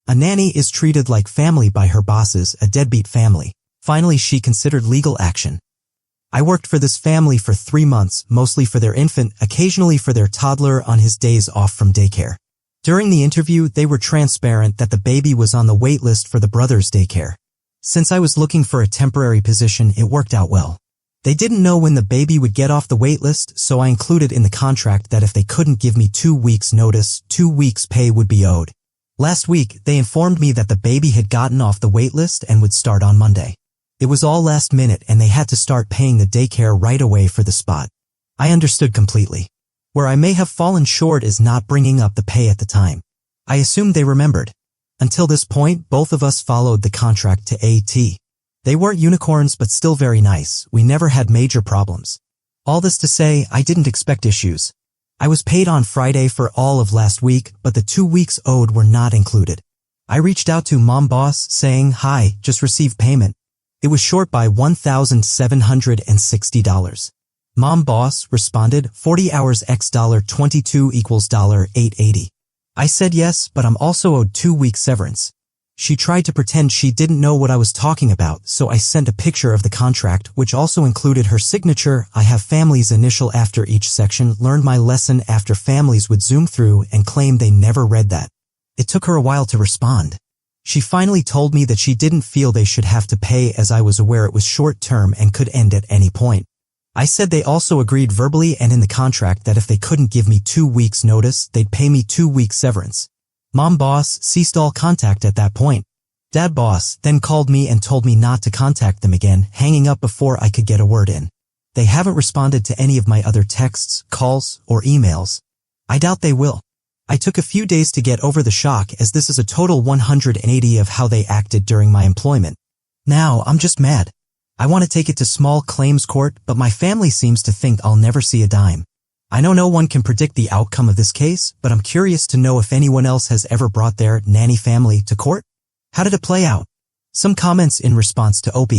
A nanny is treated like family by her bosses, a deadbeat family. Finally, she considered legal action. I worked for this family for 3 months, mostly for their infant, occasionally for their toddler on his days off from daycare. During the interview, they were transparent that the baby was on the wait list for the brother's daycare. Since I was looking for a temporary position, it worked out well. They didn't know when the baby would get off the wait list, so I included in the contract that if they couldn't give me 2 weeks' notice, 2 weeks' pay would be owed. Last week, they informed me that the baby had gotten off the wait list and would start on Monday. It was all last minute and they had to start paying the daycare right away for the spot. I understood completely. Where I may have fallen short is not bringing up the pay at the time. I assumed they remembered. Until this point, both of us followed the contract to a T. They weren't unicorns but still very nice. We never had major problems. All this to say, I didn't expect issues. I was paid on Friday for all of last week, but the 2 weeks owed were not included. I reached out to mom boss saying, "Hi, just received payment." It was short by $1,760. Mom boss responded, 40 hours x $22 equals $880. I said yes, but I'm also owed 2 weeks severance. She tried to pretend she didn't know what I was talking about, so I sent a picture of the contract, which also included her signature. I have families initial after each section, learned my lesson after families would zoom through and claim they never read that. It took her a while to respond. She finally told me that she didn't feel they should have to pay as I was aware it was short-term and could end at any point. I said they also agreed verbally and in the contract that if they couldn't give me 2 weeks notice, they'd pay me 2 weeks severance. Mom boss ceased all contact at that point. Dad boss then called me and told me not to contact them again, hanging up before I could get a word in. They haven't responded to any of my other texts, calls, or emails. I doubt they will. I took a few days to get over the shock as this is a total 180 of how they acted during my employment. Now, I'm just mad. I want to take it to small claims court, but my family seems to think I'll never see a dime. I know no one can predict the outcome of this case, but I'm curious to know if anyone else has ever brought their nanny family to court. How did it play out? Some comments in response to OP.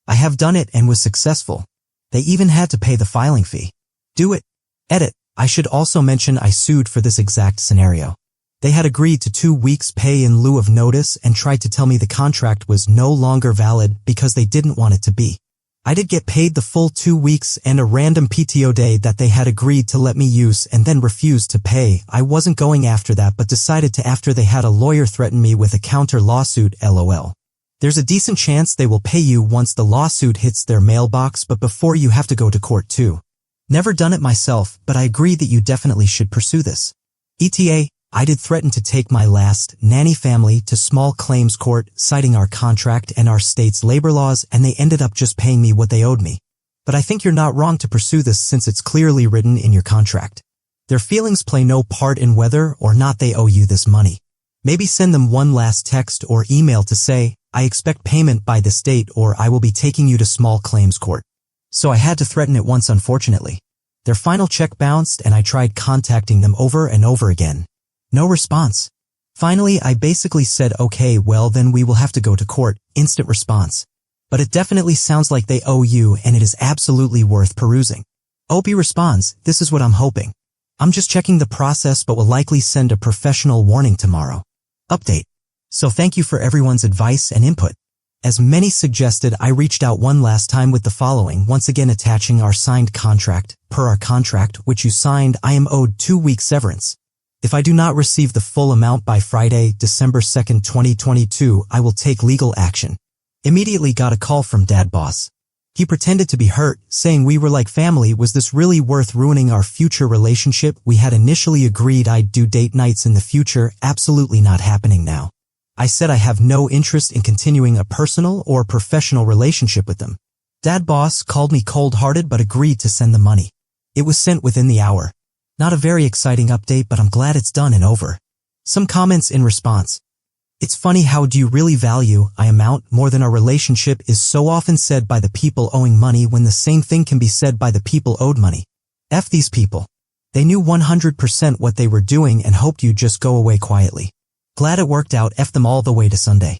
I have done it and was successful. They even had to pay the filing fee. Do it. Edit. I should also mention I sued for this exact scenario. They had agreed to 2 weeks pay in lieu of notice and tried to tell me the contract was no longer valid because they didn't want it to be. I did get paid the full 2 weeks and a random PTO day that they had agreed to let me use and then refused to pay. I wasn't going after that but decided to after they had a lawyer threaten me with a counter lawsuit, LOL. There's a decent chance they will pay you once the lawsuit hits their mailbox, but before you have to go to court too. Never done it myself, but I agree that you definitely should pursue this. ETA, I did threaten to take my last nanny family to small claims court, citing our contract and our state's labor laws, and they ended up just paying me what they owed me. But I think you're not wrong to pursue this since it's clearly written in your contract. Their feelings play no part in whether or not they owe you this money. Maybe send them one last text or email to say, "I expect payment by this date or I will be taking you to small claims court." So I had to threaten it once, unfortunately. Their final check bounced and I tried contacting them over and over again. No response. Finally, I basically said, "Okay, well then we will have to go to court." Instant response. But it definitely sounds like they owe you and it is absolutely worth perusing. OP responds, "This is what I'm hoping. I'm just checking the process but will likely send a professional warning tomorrow." Update. So thank you for everyone's advice and input. As many suggested, I reached out one last time with the following, once again attaching our signed contract. Per our contract, which you signed, I am owed 2 weeks severance. If I do not receive the full amount by Friday, December 2nd, 2022, I will take legal action. Immediately got a call from Dad boss. He pretended to be hurt, saying we were like family. Was this really worth ruining our future relationship? We had initially agreed I'd do date nights in the future, absolutely not happening now. I said I have no interest in continuing a personal or professional relationship with them. Dad boss called me cold-hearted but agreed to send the money. It was sent within the hour. Not a very exciting update, but I'm glad it's done and over. Some comments in response. It's funny how do you really value I amount more than our relationship is so often said by the people owing money when the same thing can be said by the people owed money. F these people. They knew 100% what they were doing and hoped you'd just go away quietly. Glad it worked out. F them all the way to Sunday.